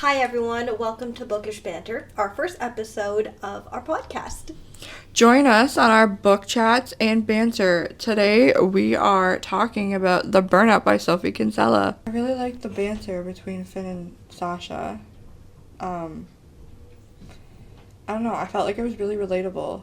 Hi everyone, welcome to Bookish Banter, our first episode of our podcast. Join us on our book chats and banter. Today we are talking about The Burnout by Sophie Kinsella. I really like the banter between Finn and Sasha. I don't know, I felt like it was really relatable.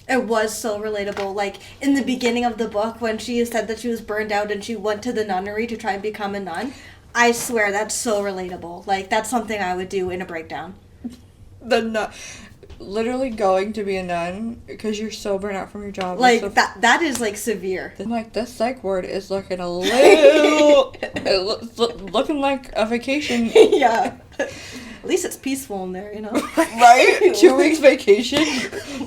It was so relatable. Like, in the beginning of the book, when she said that she was burned out and she went to the nunnery to try and become a nun, I swear that's so relatable. Like, that's something I would do in a breakdown. Literally going to be a nun because you're so burnt out from your job. Like, that is, like, severe. I'm like, this psych ward is looking a little... looking like a vacation. Yeah. At least it's peaceful in there, you know? Right? 2 weeks vacation.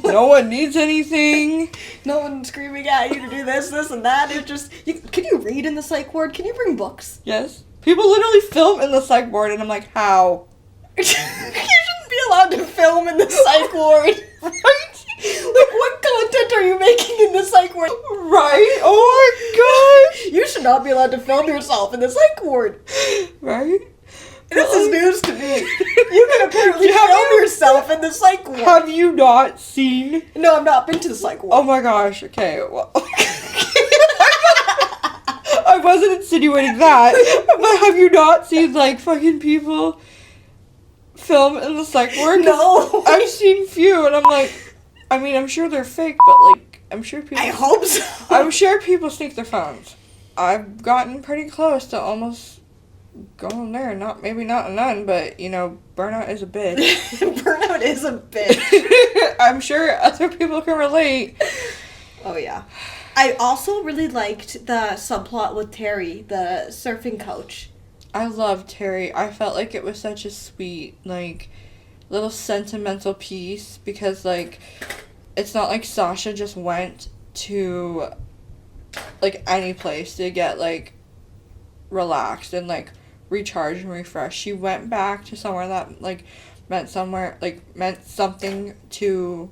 No one needs anything. No one's screaming at you to do this, and that. It's just... Can you read in the psych ward? Can you bring books? Yes. People literally film in the psych ward, and I'm like, how? You shouldn't be allowed to film in the psych ward. Right? Like, what content are you making in the psych ward? Right? Oh my gosh! You should not be allowed to film yourself in the psych ward. Right? This is news to me. You can apparently film yourself in the psych ward. Have you not seen? No, I've not been to the psych ward. Oh my gosh, okay, well... I wasn't insinuating that, but have you not seen, like, fucking people film in the psych ward? No. I've seen few, and I'm like, I mean, I'm sure they're fake, but, like, I'm sure people... I hope so. I'm sure people sneak their phones. I've gotten pretty close to almost going there. Maybe not a nun, but, you know, burnout is a bitch. Burnout is a bitch. I'm sure other people can relate. Oh, yeah. I also really liked the subplot with Terry, the surfing coach. I love Terry. I felt like it was such a sweet, like, little sentimental piece because, like, it's not like Sasha just went to, like, any place to get, like, relaxed and, like, recharge and refresh. She went back to somewhere that, like, meant something to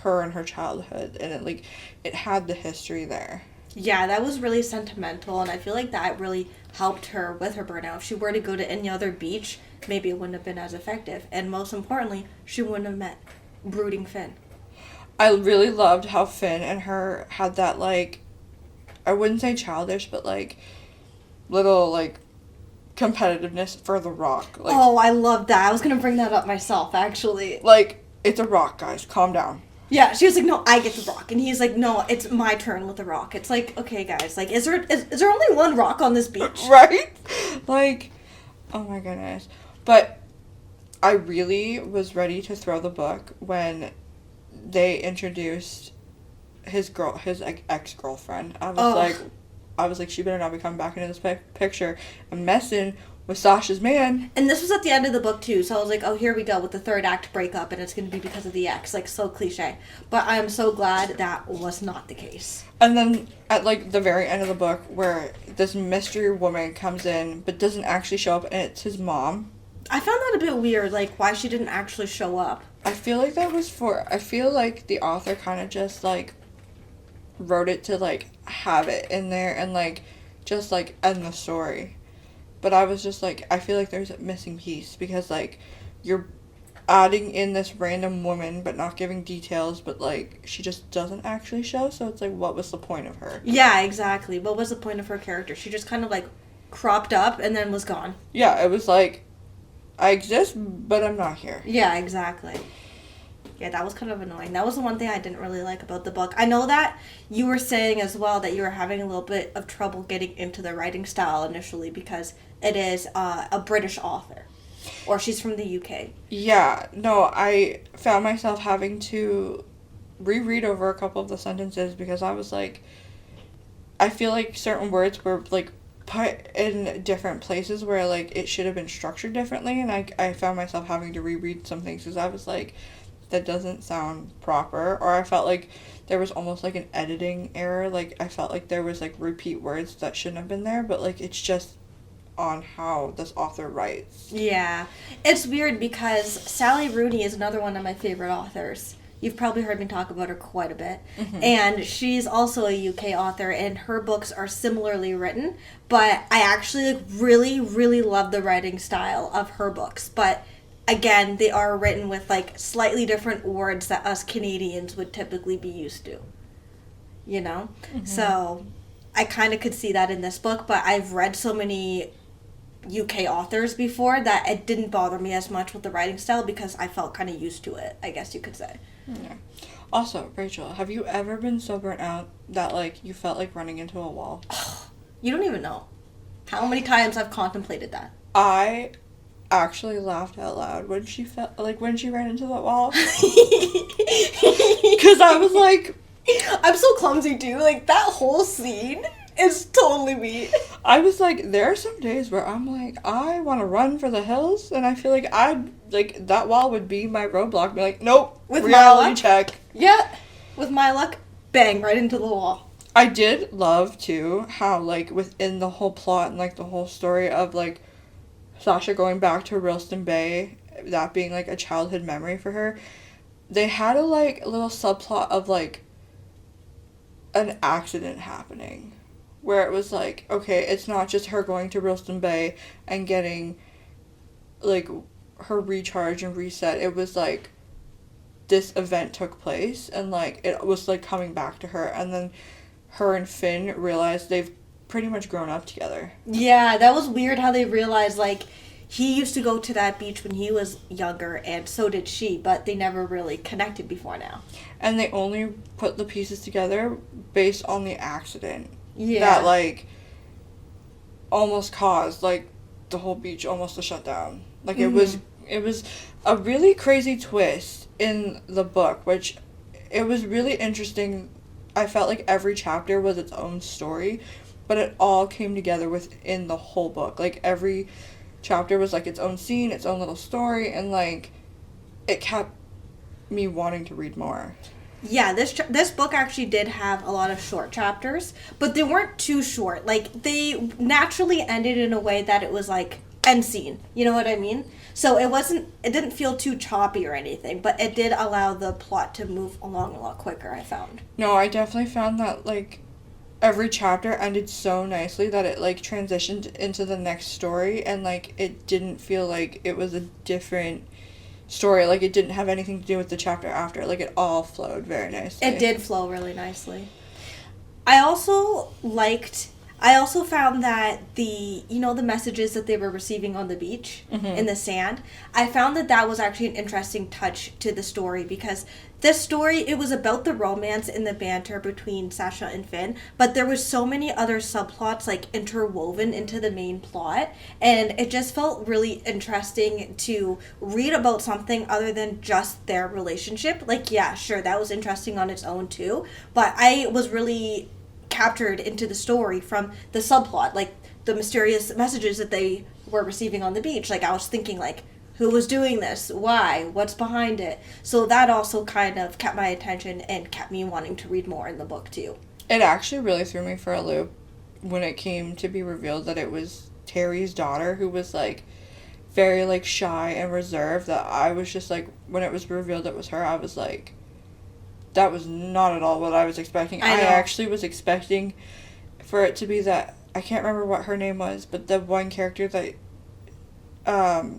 her and her childhood, and it had the history there. Yeah, that was really sentimental, and I feel like that really helped her with her burnout. If she were to go to any other beach, maybe it wouldn't have been as effective, and most importantly, she wouldn't have met brooding Finn. I really loved how Finn and her had that, like, I wouldn't say childish, but, like, little, like, competitiveness for the rock. Like, oh, I love that. I was gonna bring that up myself, actually. Like, it's a rock, guys. Calm down. Yeah, she was like, no, I get the rock. And he's like, no, it's my turn with the rock. It's like, okay, guys, like, is there only one rock on this beach? Right? Like, oh my goodness. But I really was ready to throw the book when they introduced his ex-girlfriend. I was like, she better not be coming back into this picture and messing with Sasha's man. And this was at the end of the book, too, so I was like, oh, here we go with the third act breakup, and it's going to be because of the ex. Like, so cliche. But I am so glad that was not the case. And then at, like, the very end of the book, where this mystery woman comes in, but doesn't actually show up, and it's his mom. I found that a bit weird, like, why she didn't actually show up. I feel like I feel like the author kind of just, like, wrote it to, like, have it in there and, like, just, like, end the story. But I was just like, I feel like there's a missing piece because, like, you're adding in this random woman but not giving details, but, like, she just doesn't actually show, so it's like, what was the point of her? Yeah, exactly. What was the point of her character? She just kind of, like, cropped up and then was gone. Yeah, it was like, I exist, but I'm not here. Yeah, exactly. Yeah, that was kind of annoying. That was the one thing I didn't really like about the book. I know that you were saying as well that you were having a little bit of trouble getting into the writing style initially because it is a British author. Or she's from the UK. Yeah, no, I found myself having to reread over a couple of the sentences because I was like, I feel like certain words were, like, put in different places where, like, it should have been structured differently, and I found myself having to reread some things because I was like, that doesn't sound proper, or I felt like there was almost like an editing error, like I felt like there was like repeat words that shouldn't have been there, but like it's just on how this author writes. Yeah. It's weird because Sally Rooney is another one of my favorite authors. You've probably heard me talk about her quite a bit. Mm-hmm. And she's also a UK author, and her books are similarly written. But I actually really, really love the writing style of her books. But again, they are written with like slightly different words that us Canadians would typically be used to. You know? Mm-hmm. So I kind of could see that in this book, but I've read so many UK authors before that it didn't bother me as much with the writing style because I felt kind of used to it, I guess you could say. Yeah. Also, Rachel, have you ever been so burnt out that, like, you felt like running into a wall? You don't even know how many times I've contemplated that. I actually laughed out loud when she when she ran into that wall. Because I was like... I'm so clumsy too. Like, that whole scene is totally me. I was like, there are some days where I'm like, I want to run for the hills, and I feel like that wall would be my roadblock. Be like, nope, With reality my luck? check. Yeah, with my luck, bang, right into the wall. I did love, too, how, like, within the whole plot and, like, the whole story of, like, Sasha going back to Rylstone Bay, that being, like, a childhood memory for her, they had a, like, little subplot of, like, an accident happening. Where it was like, okay, it's not just her going to Rylstone Bay and getting, like, her recharge and reset. It was, like, this event took place, and, like, it was, like, coming back to her. And then her and Finn realized they've pretty much grown up together. Yeah, that was weird how they realized, like, he used to go to that beach when he was younger, and so did she, but they never really connected before now. And they only put the pieces together based on the accident. Yeah. That, like, almost caused, like, the whole beach almost to shut down. Like, it was a really crazy twist in the book, which it was really interesting. I felt like every chapter was its own story, but it all came together within the whole book. Like, every chapter was, like, its own scene, its own little story, and, like, it kept me wanting to read more. Yeah, this book actually did have a lot of short chapters, but they weren't too short. Like, they naturally ended in a way that it was, like, end scene. You know what I mean? So it didn't feel too choppy or anything, but it did allow the plot to move along a lot quicker, I found. No, I definitely found that, like, every chapter ended so nicely that it, like, transitioned into the next story, and, like, it didn't feel like it was a different story. Like, it didn't have anything to do with the chapter after. Like, it all flowed very nicely. It did flow really nicely. I also found that the messages that they were receiving on the beach in the sand, I found that was actually an interesting touch to the story, because this story, it was about the romance and the banter between Sasha and Finn, but there was so many other subplots, like, interwoven into the main plot, and it just felt really interesting to read about something other than just their relationship. Like, yeah, sure, that was interesting on its own too, but I was really captured into the story from the subplot, like the mysterious messages that they were receiving on the beach. Like, I was thinking, like, who was doing this? Why? What's behind it? So that also kind of kept my attention and kept me wanting to read more in the book too. It actually really threw me for a loop when it came to be revealed that it was Terry's daughter, who was, like, very, like, shy and reserved, that I was just, like, when it was revealed it was her, I was like, that was not at all what I was expecting. I actually was expecting for it to be that, I can't remember what her name was, but the one character that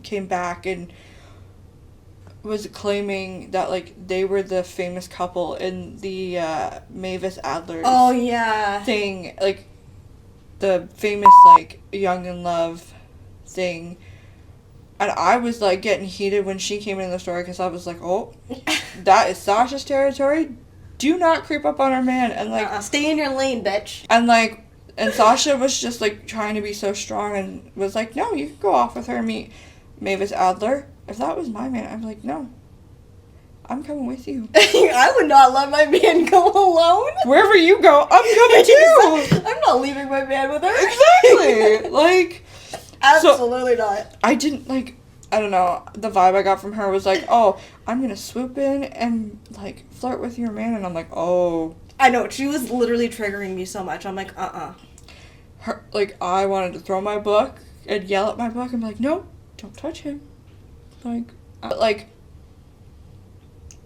came back and was claiming that, like, they were the famous couple in the Mavis Adler's thing, like, the famous, like, Young in Love thing. And I was, like, getting heated when she came in the story, because I was like, oh, that is Sasha's territory. Do not creep up on our man. And, like, stay in your lane, bitch. And, like, and Sasha was just, like, trying to be so strong and was like, no, you can go off with her and meet Mavis Adler. If that was my man, I'm like, no, I'm coming with you. I would not let my man go alone. Wherever you go, I'm coming too. I'm not leaving my man with her. Exactly. Like, absolutely not. I didn't, like, I don't know, the vibe I got from her was like, oh, I'm gonna swoop in and, like, flirt with your man, and I'm like, oh. I know, she was literally triggering me so much. I'm like, Her, like, I wanted to throw my book and yell at my book and be like, no, don't touch him. Like,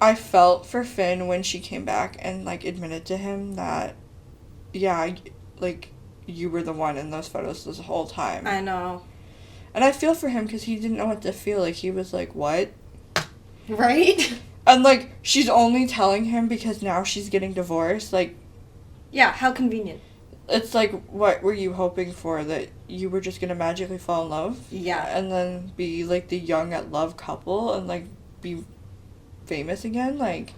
I felt for Finn when she came back and, like, admitted to him that, yeah, like, you were the one in those photos this whole time. I know. And I feel for him because he didn't know what to feel. Like, he was like, what? Right? And, like, she's only telling him because now she's getting divorced. Like... Yeah, how convenient. It's like, what were you hoping for? That you were just gonna magically fall in love? Yeah. And then be, like, the young at love couple and, like, be famous again? Like,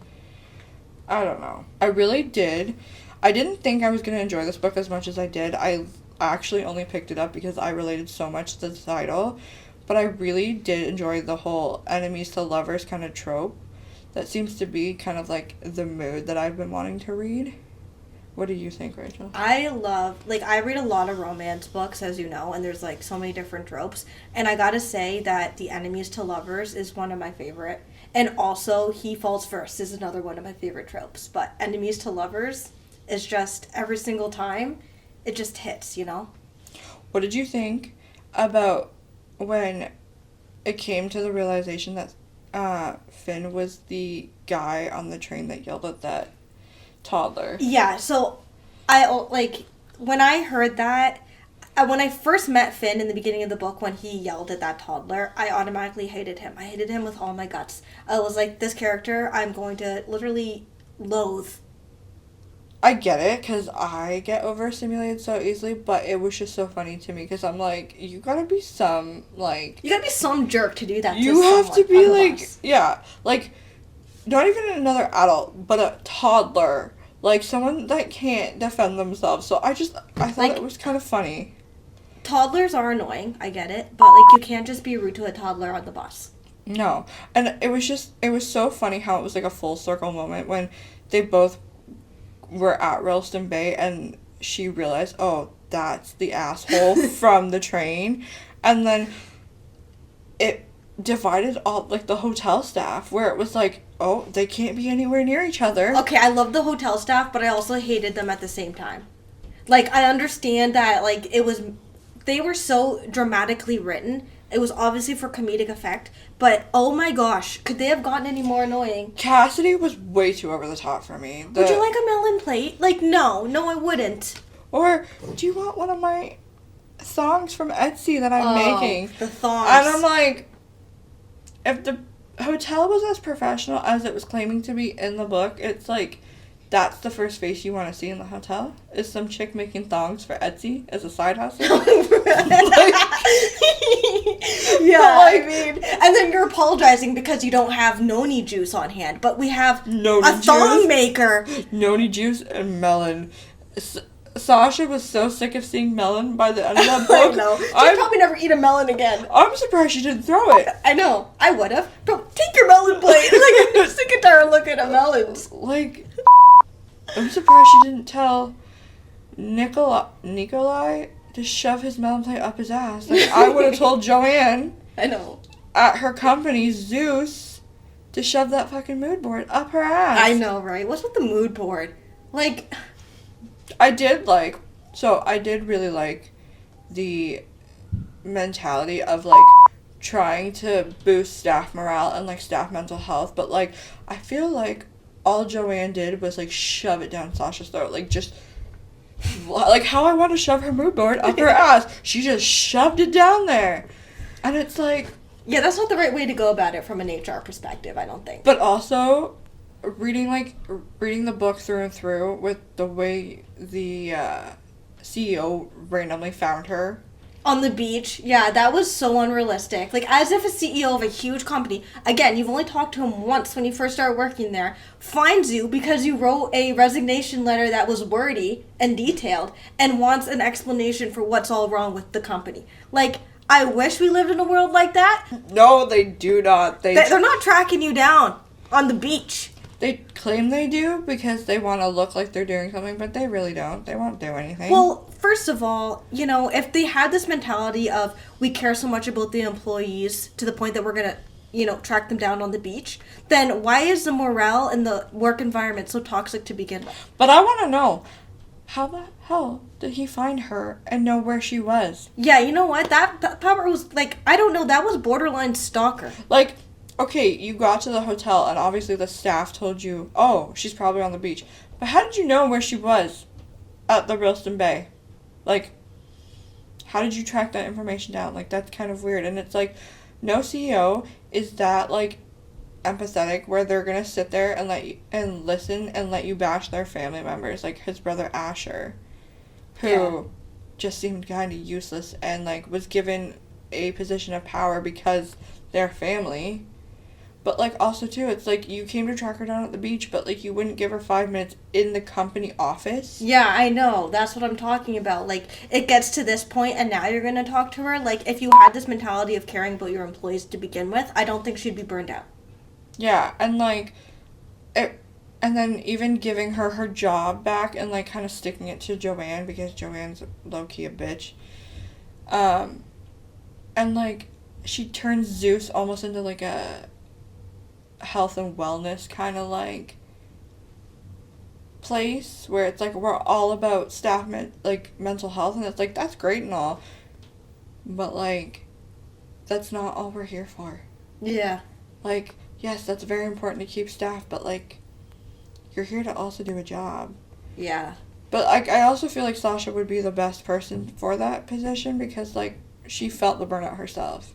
I don't know. I really did. I didn't think I was gonna enjoy this book as much as I did. I actually only picked it up because I related so much to the title. But I really did enjoy the whole enemies to lovers kind of trope. That seems to be kind of, like, the mood that I've been wanting to read. What do you think, Rachel? I read a lot of romance books, as you know, and there's, like, so many different tropes. And I gotta say that the enemies to lovers is one of my favorite. And also, he falls first is another one of my favorite tropes. But enemies to lovers is just, every single time, it just hits, you know? What did you think about when it came to the realization that Finn was the guy on the train that yelled at that toddler? Yeah, so when I heard that, when I first met Finn in the beginning of the book, when he yelled at that toddler, I automatically hated him. I hated him with all my guts. I was like, this character, I'm going to literally loathe. I get it, because I get overstimulated so easily, but it was just so funny to me, because I'm like, you gotta be some, like... You gotta be some jerk to do that you to have to be, like, bus. yeah, like, not even another adult, but a toddler. Like, someone that can't defend themselves. So I thought like, it was kind of funny. Toddlers are annoying, I get it, but, like, you can't just be rude to a toddler on the bus. No. And it was so funny how it was, like, a full circle moment when they both were at Ralston Bay and she realized, oh, that's the asshole from the train. And then it divided all, like, the hotel staff, where it was like, oh, they can't be anywhere near each other. Okay, I love the hotel staff, but I also hated them at the same time. Like, I understand that, like, they were so dramatically written. It was obviously for comedic effect, but oh my gosh, could they have gotten any more annoying? Cassidy was way too over the top for me. Would you like a melon plate? Like, no, I wouldn't. Or, do you want one of my thongs from Etsy that I'm making? The thongs. And I'm like, if the hotel was as professional as it was claiming to be in the book, it's like, that's the first face you want to see in the hotel? Is some chick making thongs for Etsy as a side hustle? Yeah, I mean, and then you're apologizing because you don't have noni juice on hand, but we have a thong maker. Noni juice and melon. Sasha was so sick of seeing melon by the end of that book. I know. She'd probably never eat a melon again. I'm surprised she didn't throw it. I know. I would have. Bro, take your melon plate. Like, I'm sick and tired of looking at melons. Like, I'm surprised she didn't tell Nikolai to shove his melon plate up his ass. Like, I would have told Joanne. I know. At her company, Zeus, to shove that fucking mood board up her ass. I know, right? What's with the mood board? Like... I did really like the mentality of, like, trying to boost staff morale and, like, staff mental health, but, like, I feel like all Joanne did was, like, shove it down Sasha's throat, like, just, like, how I want to shove her mood board up her ass. She just shoved it down there. And it's like... Yeah, that's not the right way to go about it from an HR perspective, I don't think. But also... reading the book through and through with the way the CEO randomly found her. On the beach. Yeah, that was so unrealistic. Like, as if a CEO of a huge company, again, you've only talked to him once when you first started working there, finds you because you wrote a resignation letter that was wordy and detailed and wants an explanation for what's all wrong with the company. Like, I wish we lived in a world like that. No, they do not. They're not tracking you down on the beach. They claim they do because they want to look like they're doing something, but they really don't. They won't do anything. Well, first of all, you know, if they had this mentality of we care so much about the employees to the point that we're going to, you know, track them down on the beach, then why is the morale in the work environment so toxic to begin with? But I want to know, how the hell did he find her and know where she was? Yeah, you know what? That part was, like, I don't know, that was borderline stalker. Like, okay, you got to the hotel and obviously the staff told you, oh, she's probably on the beach. But how did you know where she was at the Ralston Bay? Like, how did you track that information down? Like, that's kind of weird. And it's like, no CEO is that, like, empathetic where they're gonna sit there and let you, and listen and let you bash their family members, like his brother Asher, who just seemed kind of useless and, like, was given a position of power because they're family. But, like, also, too, it's like, you came to track her down at the beach, but, like, you wouldn't give her 5 minutes in the company office. Yeah, I know. That's what I'm talking about. Like, it gets to this point, and now you're going to talk to her. Like, if you had this mentality of caring about your employees to begin with, I don't think she'd be burned out. Yeah, and, like, and then even giving her her job back and, like, kind of sticking it to Joanne, because Joanne's low-key a bitch. And, like, she turns Zeus almost into, like, a health and wellness kind of, like, place where it's like we're all about staff mental health, and it's like, that's great and all, but, like, that's not all we're here for. Yeah. Like, yes, that's very important to keep staff, but, like, you're here to also do a job. Yeah. But, like, I also feel like Sasha would be the best person for that position because, like, she felt the burnout herself.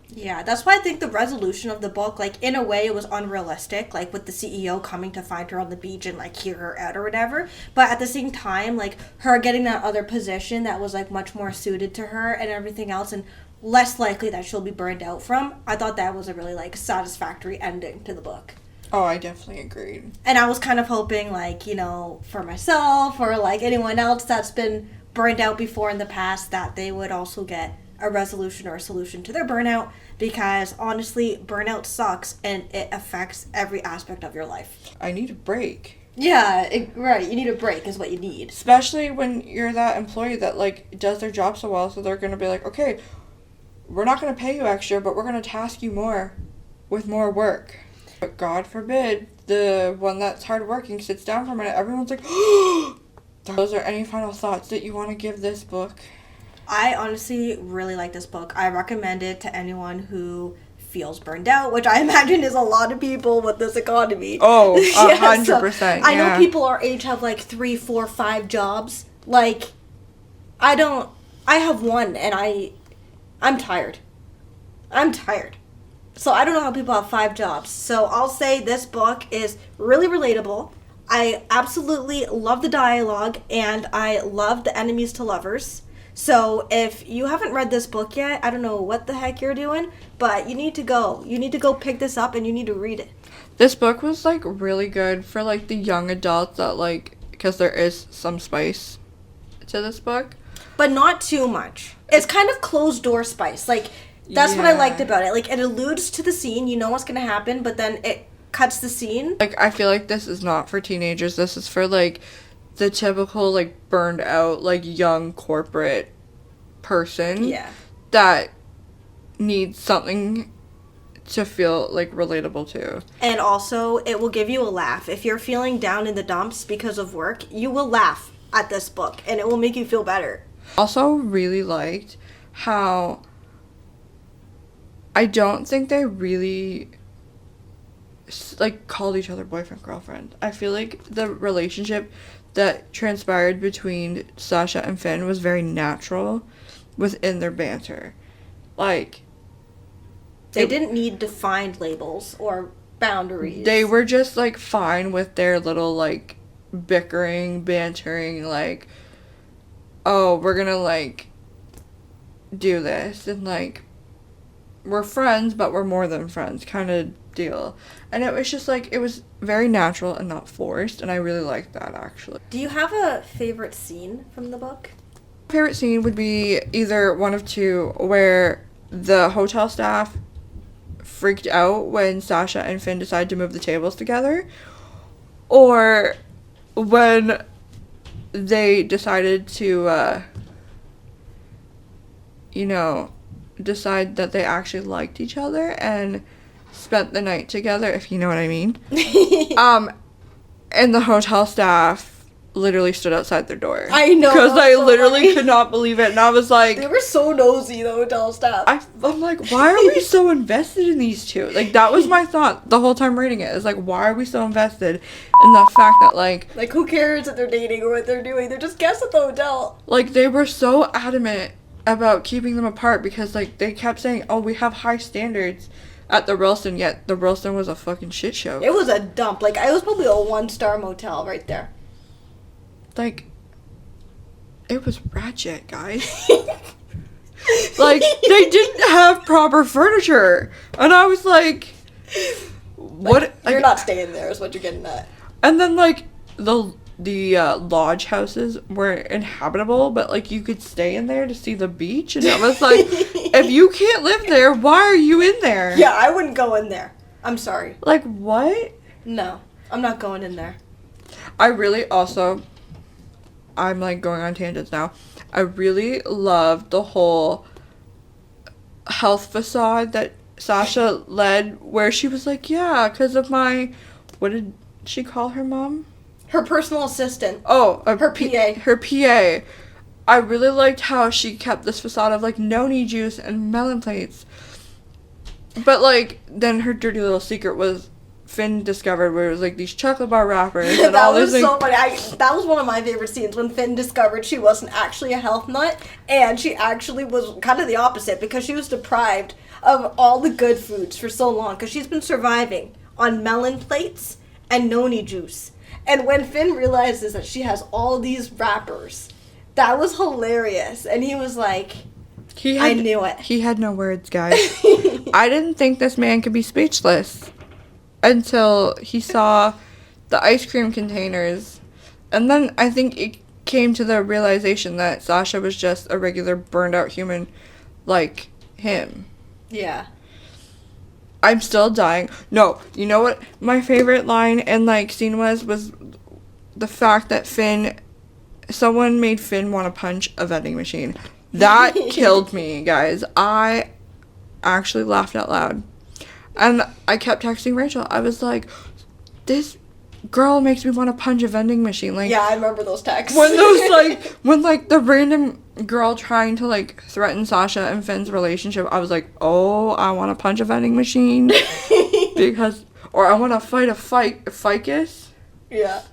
Yeah, that's why I think the resolution of the book, like, in a way, it was unrealistic, like, with the CEO coming to find her on the beach and, like, hear her out or whatever. But at the same time, like, her getting that other position that was, like, much more suited to her and everything else, and less likely that she'll be burned out from, I thought that was a really, like, satisfactory ending to the book. Oh, I definitely agreed. And I was kind of hoping, like, you know, for myself or, like, anyone else that's been burned out before in the past, that they would also get a resolution or a solution to their burnout, because honestly, burnout sucks and it affects every aspect of your life. I need a break. Yeah, right. You need a break is what you need. Especially when you're that employee that, like, does their job so well, so they're going to be like, okay, we're not going to pay you extra, but we're going to task you more with more work. But God forbid the one that's hardworking sits down for a minute. Everyone's like, those are any final thoughts that you want to give this book? I honestly really like this book. I recommend it to anyone who feels burned out, which I imagine is a lot of people with this economy. Oh, 100%. So I know people our age have like 3, 4, 5 jobs. Like, I have one and I'm tired. I'm tired. So I don't know how people have 5 jobs. So I'll say this book is really relatable. I absolutely love the dialogue and I love the enemies to lovers. So if you haven't read this book yet, I don't know what the heck you're doing, but you need to go. You need to go pick this up and you need to read it. This book was, like, really good for, like, the young adults that, like, because there is some spice to this book. But not too much. It's kind of closed door spice. Like, that's what I liked about it. Like, it alludes to the scene. You know what's going to happen, but then it cuts the scene. Like, I feel like this is not for teenagers. This is for, like, the typical, like, burned out, like, young corporate person that needs something to feel, like, relatable to. And also, it will give you a laugh. If you're feeling down in the dumps because of work, you will laugh at this book, and it will make you feel better. Also really liked how I don't think they really, like, called each other boyfriend, girlfriend. I feel like the relationship that transpired between Sasha and Finn was very natural within their banter. Like, they didn't need defined labels or boundaries. They were just, like, fine with their little, like, bickering, bantering, like, oh, we're gonna, like, do this, and, like, we're friends, but we're more than friends kind of deal. And it was just, like, it was very natural and not forced, and I really liked that, actually. Do you have a favorite scene from the book? Favorite scene would be either one of two, where the hotel staff freaked out when Sasha and Finn decided to move the tables together, or when they decided to, decide that they actually liked each other and spent the night together, if you know what I mean. And the hotel staff literally stood outside their door. I know. Because I so literally funny. could not believe it. And I was like... They were so nosy, the hotel staff. I'm like, why are we so invested in these two? Like, that was my thought the whole time reading it. It's like, why are we so invested in the fact that, like... Like, who cares that they're dating or what they're doing? They're just guests at the hotel. Like, they were so adamant about keeping them apart because, like, they kept saying, oh, we have high standards at the Ralston, yet the Ralston was a fucking shit show. It was a dump. Like, it was probably a 1-star motel right there. Like, it was ratchet, guys. Like, they didn't have proper furniture. And I was like, what? You're not staying there is what you're getting at. And then, like, the lodge houses were inhabitable, but, like, you could stay in there to see the beach. And I was like, if you can't live there, why are you in there? Yeah, I wouldn't go in there. I'm sorry. Like, what? No, I'm not going in there. I really also... I'm, like, going on tangents now. I really loved the whole health facade that Sasha led, where she was like, yeah, because of my... What did she call her mom? Her personal assistant. Oh, her PA. Her PA. I really liked how she kept this facade of, like, noni juice and melon plates. But, like, then her dirty little secret was... Finn discovered where it was like these chocolate bar wrappers and all this. That was so funny. That was one of my favorite scenes when Finn discovered she wasn't actually a health nut and she actually was kind of the opposite because she was deprived of all the good foods for so long because she's been surviving on melon plates and noni juice. And when Finn realizes that she has all these wrappers, that was hilarious. And he was like, I knew it. He had no words, guys. I didn't think this man could be speechless. Until he saw the ice cream containers. And then I think it came to the realization that Sasha was just a regular burned out human like him. Yeah. I'm still dying. No, you know what my favorite line and like scene was the fact that someone made Finn want to punch a vending machine. That killed me, guys. I actually laughed out loud. And I kept texting Rachel. I was like, this girl makes me want to punch a vending machine. Like, yeah, I remember those texts. When the random girl trying to, like, threaten Sasha and Finn's relationship, I was like, oh, I want to punch a vending machine. Or I want to fight a ficus. Yeah.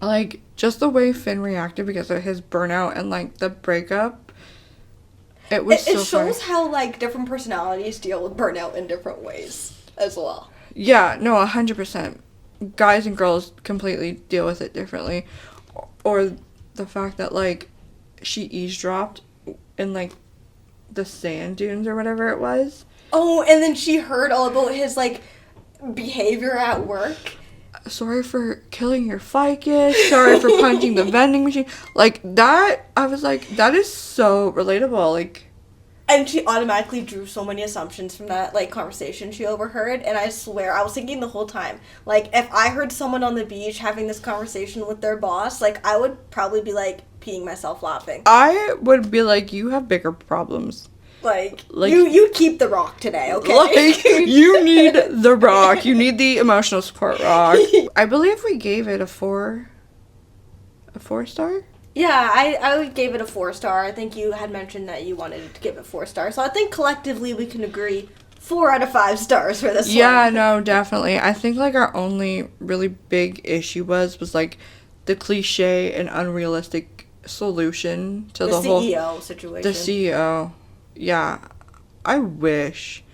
Like, just the way Finn reacted because of his burnout and, like, the breakup. It shows how, like, different personalities deal with burnout in different ways as well. Yeah, no, 100%. Guys and girls completely deal with it differently. Or the fact that, like, she eavesdropped in, like, the sand dunes or whatever it was. Oh, and then she heard all about his, like, behavior at work. Sorry for killing your ficus. Sorry for punching the vending machine. Like, that, I was like, that is so relatable. Like, and she automatically drew so many assumptions from that, like, conversation she overheard. And I swear, I was thinking the whole time, like, if I heard someone on the beach having this conversation with their boss, like, I would probably be, like, peeing myself laughing. I would be like, you have bigger problems. Like you keep the rock today, okay? Like, you need the rock. You need the emotional support rock. I believe we gave it a 4-star? Yeah, I gave it a 4-star. I think you had mentioned that you wanted to give it 4 stars. So I think collectively we can agree 4 out of 5 stars for this one. Yeah, no, definitely. I think, like, our only really big issue was like, the cliche and unrealistic solution to the whole... CEO situation. The CEO. Yeah, I wish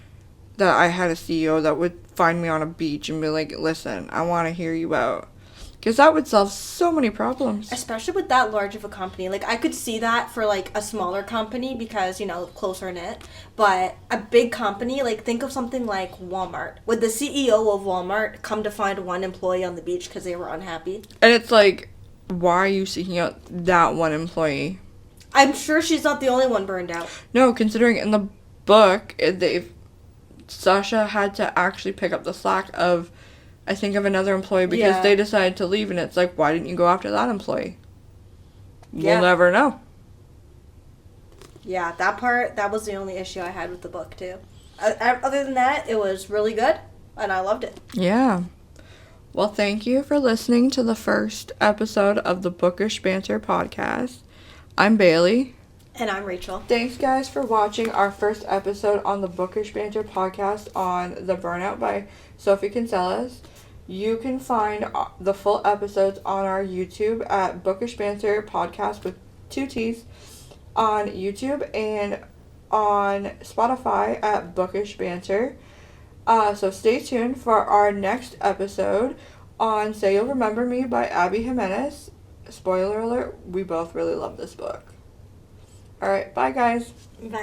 that I had a CEO that would find me on a beach and be like, listen, I want to hear you out. Because that would solve so many problems. Especially with that large of a company. Like, I could see that for, like, a smaller company because, you know, closer knit. But a big company, like, think of something like Walmart. Would the CEO of Walmart come to find one employee on the beach because they were unhappy? And it's like, why are you seeking out that one employee? I'm sure she's not the only one burned out. No, considering in the book, Sasha had to actually pick up the slack of, I think, of another employee because they decided to leave, and it's like, why didn't you go after that employee? We'll never know. Yeah, that was the only issue I had with the book, too. Other than that, it was really good, and I loved it. Yeah. Well, thank you for listening to the first episode of the Bookish Banter podcast. I'm Bailey. And I'm Rachel. Thanks, guys, for watching our first episode on the Bookish Banter podcast on The Burnout by Sophie Kinsella. You can find the full episodes on our YouTube at Bookish Banter Podcast with 2 T's on YouTube and on Spotify at Bookish Banter. So stay tuned for our next episode on Say You'll Remember Me by Abby Jimenez. Spoiler alert, we both really love this book. Alright, bye guys. Bye.